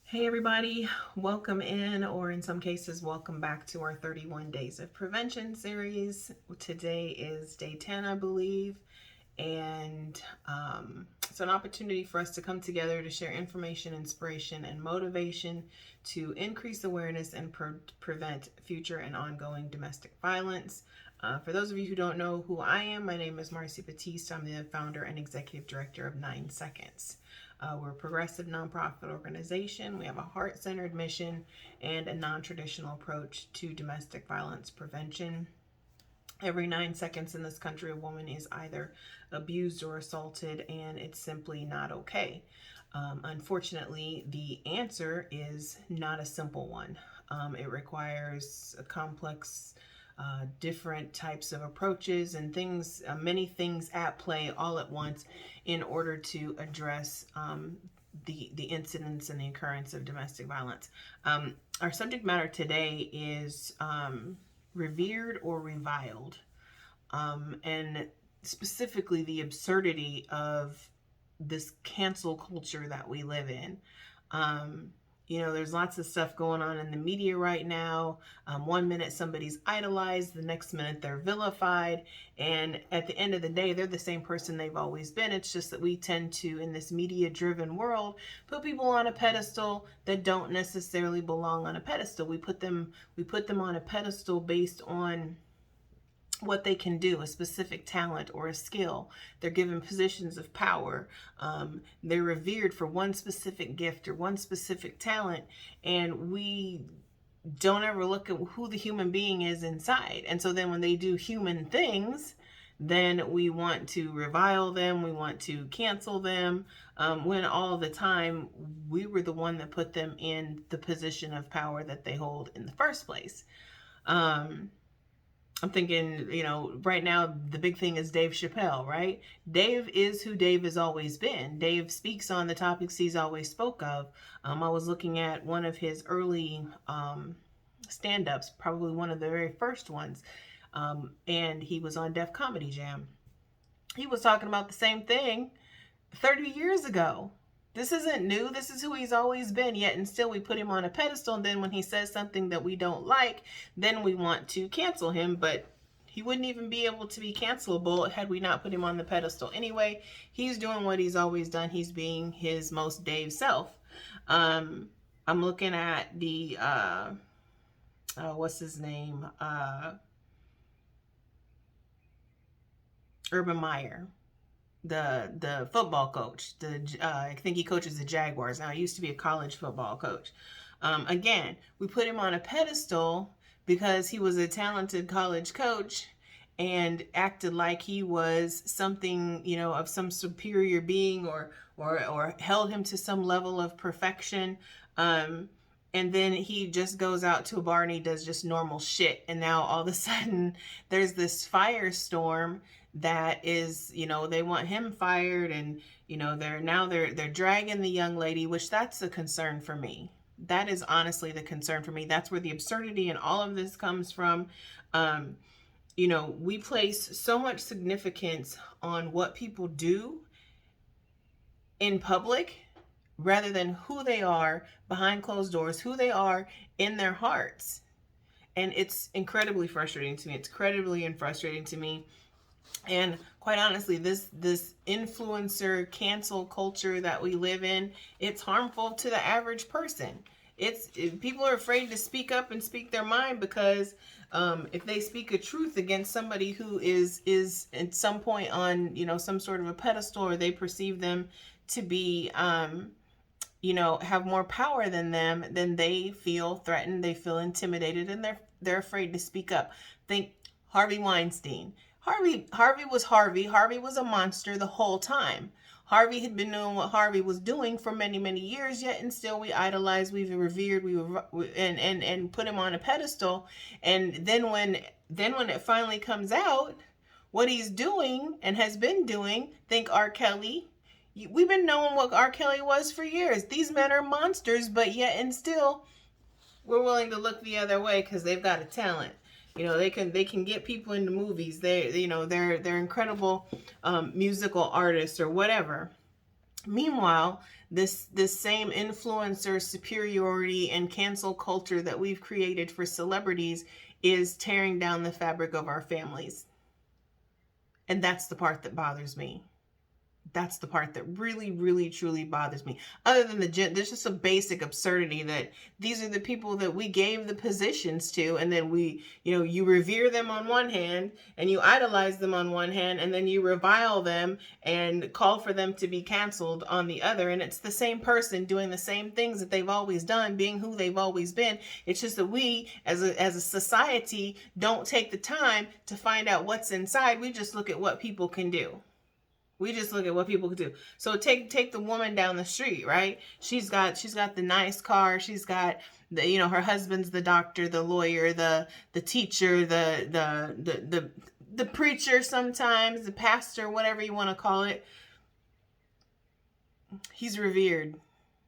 Hey everybody, welcome in, or in some cases, welcome back to our 31 Days of Prevention series. Today is day 10, I believe, and it's an opportunity for us to come together to share information, inspiration, and motivation to increase awareness and prevent future and ongoing domestic violence. For those of you who don't know who I am, my name is Marci Batiste. I'm the founder and executive director of 9 Seconds. We're a progressive nonprofit organization. We have a heart centered mission and a non traditional approach to domestic violence prevention. Every 9 seconds in this country, a woman is either abused or assaulted, and it's simply not okay. Unfortunately, the answer is not a simple one. It requires a complex, different types of approaches and things, many things at play all at once in order to address the incidence and the occurrence of domestic violence. Our subject matter today is revered or reviled, and specifically the absurdity of this cancel culture that we live in. There's lots of stuff going on in the media right now. One minute somebody's idolized, the next minute they're vilified. And at the end of the day, they're the same person they've always been. It's just that we tend to, in this media driven world, put people on a pedestal that don't necessarily belong on a pedestal. We put them on a pedestal based on what they can do, a specific talent or a skill. They're given positions of power. They're revered for one specific gift or one specific talent, and we don't ever look at who the human being is inside. And so then when they do human things, then we want to revile them, we want to cancel them, when all the time we were the one that put them in the position of power that they hold in the first place. I'm thinking, right now the big thing is Dave Chappelle, right? Dave is who Dave has always been. Dave speaks on the topics he's always spoke of. I was looking at one of his early stand-ups, probably one of the very first ones, and he was on Def Comedy Jam. He was talking about the same thing 30 years ago. This isn't new. This is who he's always been, yet and still we put him on a pedestal, and then when he says something that we don't like, then we want to cancel him, but he wouldn't even be able to be cancelable had we not put him on the pedestal. Anyway, he's doing what he's always done. He's being his most Dave self. I'm looking at the, what's his name? Urban Meyer, the football coach. I think he coaches the Jaguars now. He used to be a college football coach. Again, we put him on a pedestal because he was a talented college coach and acted like he was something, of some superior being, or held him to some level of perfection. And then he just goes out to a bar and he does just normal shit. And now all of a sudden there's this firestorm that is, they want him fired, and they're dragging the young lady, which that's a concern for me. That is honestly the concern for me. That's where the absurdity in all of this comes from. We place so much significance on what people do in public rather than who they are behind closed doors, who they are in their hearts. And it's incredibly frustrating to me. It's incredibly frustrating to me. And quite honestly, this influencer cancel culture that we live in, it's harmful to the average person. People are afraid to speak up and speak their mind because if they speak a truth against somebody who is at some point on some sort of a pedestal, or they perceive them to be have more power than them, then they feel threatened, they feel intimidated, and they're afraid to speak up. Think Harvey Weinstein. Harvey was Harvey. Harvey was a monster the whole time. Harvey had been doing what Harvey was doing for many, many years, yet and still we idolized, we've revered, and put him on a pedestal. And then when it finally comes out, what he's doing and has been doing, think R. Kelly. We've been knowing what R. Kelly was for years. These men are monsters, but yet and still we're willing to look the other way because they've got a talent. They can get people into movies. They're incredible musical artists or whatever. Meanwhile, this same influencer superiority and cancel culture that we've created for celebrities is tearing down the fabric of our families. And that's the part that bothers me. That's the part that really, really, truly bothers me. Other than there's just a basic absurdity that these are the people that we gave the positions to, and then you revere them on one hand, and you idolize them on one hand, and then you revile them and call for them to be canceled on the other. And it's the same person doing the same things that they've always done, being who they've always been. It's just that we, as a society, don't take the time to find out what's inside. We just look at what people can do. We just look at what people can do. So take the woman down the street, right? She's got the nice car. She's got her husband's the doctor, the lawyer, the teacher, the preacher, sometimes the pastor, whatever you want to call it. He's revered.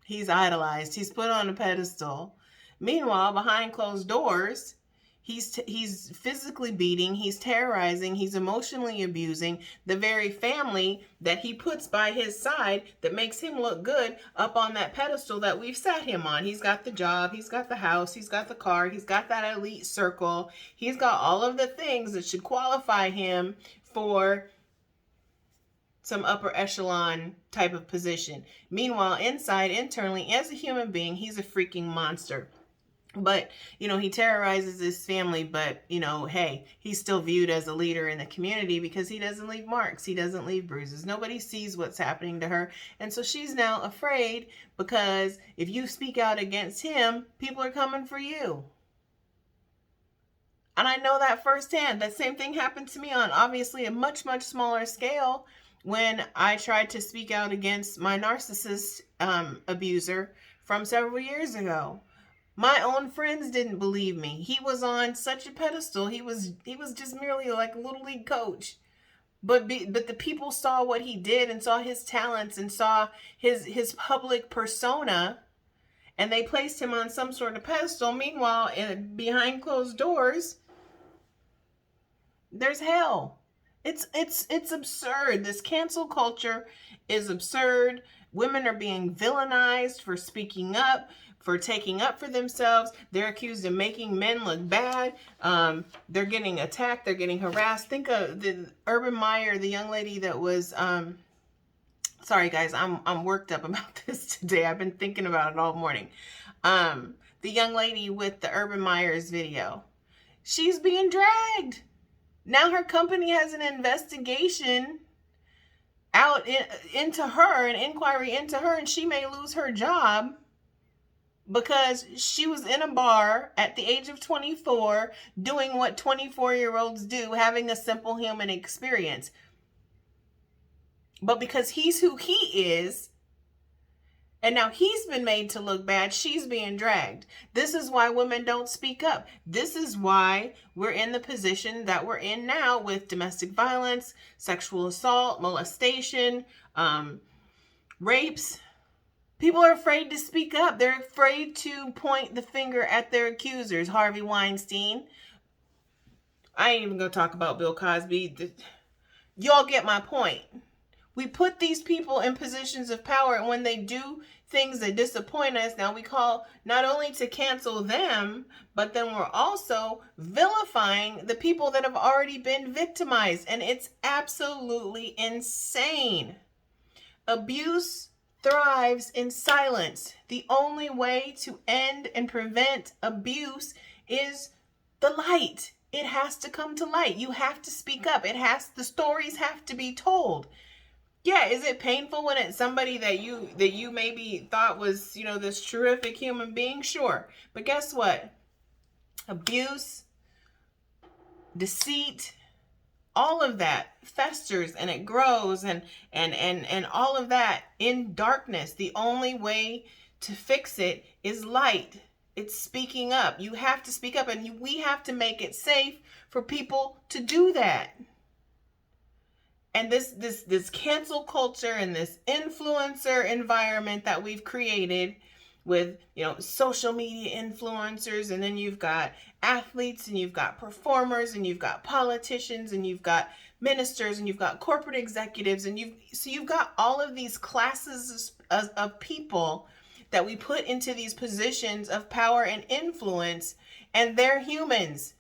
He's idolized. He's put on a pedestal. Meanwhile, behind closed doors, he's physically beating, he's terrorizing, he's emotionally abusing the very family that he puts by his side that makes him look good up on that pedestal that we've sat him on. He's got the job, he's got the house, he's got the car, he's got that elite circle. He's got all of the things that should qualify him for some upper echelon type of position. Meanwhile, internally, as a human being, he's a freaking monster. But, he terrorizes his family, but, hey, he's still viewed as a leader in the community because he doesn't leave marks. He doesn't leave bruises. Nobody sees what's happening to her. And so she's now afraid because if you speak out against him, people are coming for you. And I know that firsthand. That same thing happened to me on obviously a much, much smaller scale when I tried to speak out against my narcissist abuser from several years ago. My own friends didn't believe me. He was on such a pedestal. He was just merely like a little league coach. But the people saw what he did and saw his talents and saw his public persona, and they placed him on some sort of pedestal. Meanwhile, behind closed doors, there's hell. It's absurd. This cancel culture is absurd. Women are being villainized for speaking up, for taking up for themselves. They're accused of making men look bad. They're getting attacked. They're getting harassed. Think of the Urban Meyer, the young lady that was, sorry guys, I'm worked up about this today. I've been thinking about it all morning. The young lady with the Urban Meyer's video, she's being dragged. Now her company has an investigation out into her, an inquiry into her, and she may lose her job because she was in a bar at the age of 24 doing what 24-year-olds do, having a simple human experience. But because he's who he is, and now he's been made to look bad, she's being dragged. This is why women don't speak up. This is why we're in the position that we're in now with domestic violence, sexual assault, molestation, rapes. People are afraid to speak up. They're afraid to point the finger at their accusers. Harvey Weinstein. I ain't even going to talk about Bill Cosby. Y'all get my point. We put these people in positions of power, and when they do things that disappoint us, now we call not only to cancel them, but then we're also vilifying the people that have already been victimized. And it's absolutely insane. Abuse thrives in silence. The only way to end and prevent abuse is the light. It has to come to light. You have to speak up. The stories have to be told. Yeah, is it painful when it's somebody that you maybe thought was, this terrific human being? Sure. But guess what? Abuse, deceit, all of that festers and it grows and all of that in darkness. The only way to fix it is light. It's speaking up. You have to speak up, and we have to make it safe for people to do that. And this cancel culture and this influencer environment that we've created with, social media influencers, and then you've got athletes, and you've got performers, and you've got politicians, and you've got ministers, and you've got corporate executives, and you've got all of these classes of people that we put into these positions of power and influence, and they're humans.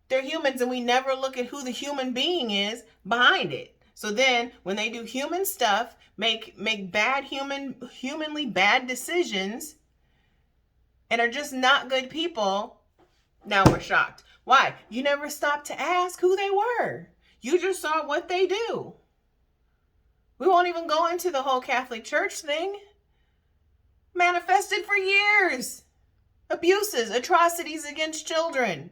They're humans, and we never look at who the human being is behind it. So then when they do human stuff, make bad humanly bad decisions, and are just not good people, now we're shocked. Why? You never stopped to ask who they were. You just saw what they do. We won't even go into the whole Catholic Church thing. Manifested for years. Abuses, atrocities against children.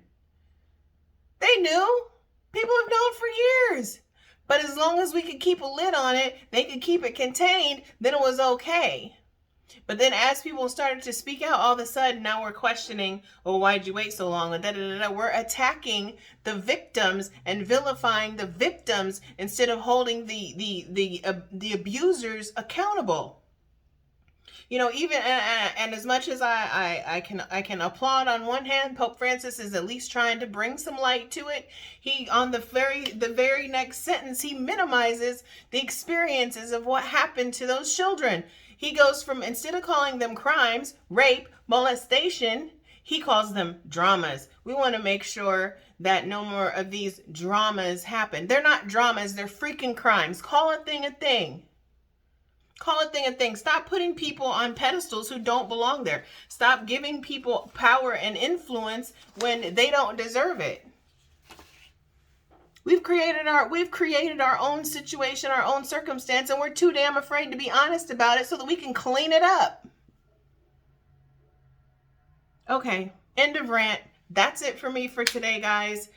They knew. People have known for years. But as long as we could keep a lid on it, they could keep it contained, then it was okay. But then as people started to speak out, all of a sudden, now we're questioning, oh, why'd you wait so long? We're attacking the victims and vilifying the victims instead of holding the abusers accountable. You know, even and as much as I can applaud on one hand, Pope Francis is at least trying to bring some light to it. He, on the very next sentence, he minimizes the experiences of what happened to those children. He goes from, instead of calling them crimes, rape, molestation, he calls them dramas. We want to make sure that no more of these dramas happen. They're not dramas, they're freaking crimes. Call a thing a thing. Call a thing a thing. Stop putting people on pedestals who don't belong there. Stop giving people power and influence when they don't deserve it. We've created our own situation, our own circumstance, and we're too damn afraid to be honest about it so that we can clean it up. Okay, end of rant. That's it for me for today, guys.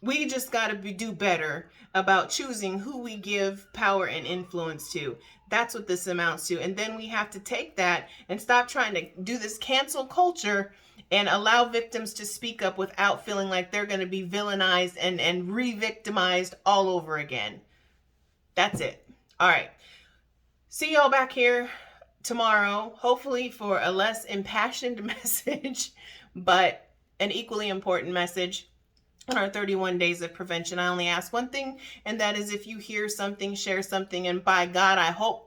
We just got to do better about choosing who we give power and influence to. That's what this amounts to. And then we have to take that and stop trying to do this cancel culture and allow victims to speak up without feeling like they're going to be villainized and re-victimized all over again. That's it. All right. See y'all back here tomorrow, hopefully for a less impassioned message, but an equally important message. On our 31 days of prevention, I only ask one thing, and that is if you hear something, share something, and by God, I hope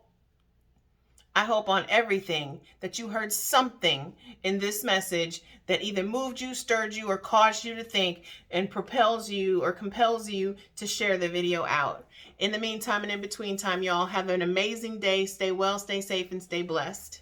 on everything that you heard something in this message that either moved you, stirred you, or caused you to think, and propels you or compels you to share the video out. In the meantime and in between time, y'all have an amazing day. Stay well, stay safe, and stay blessed.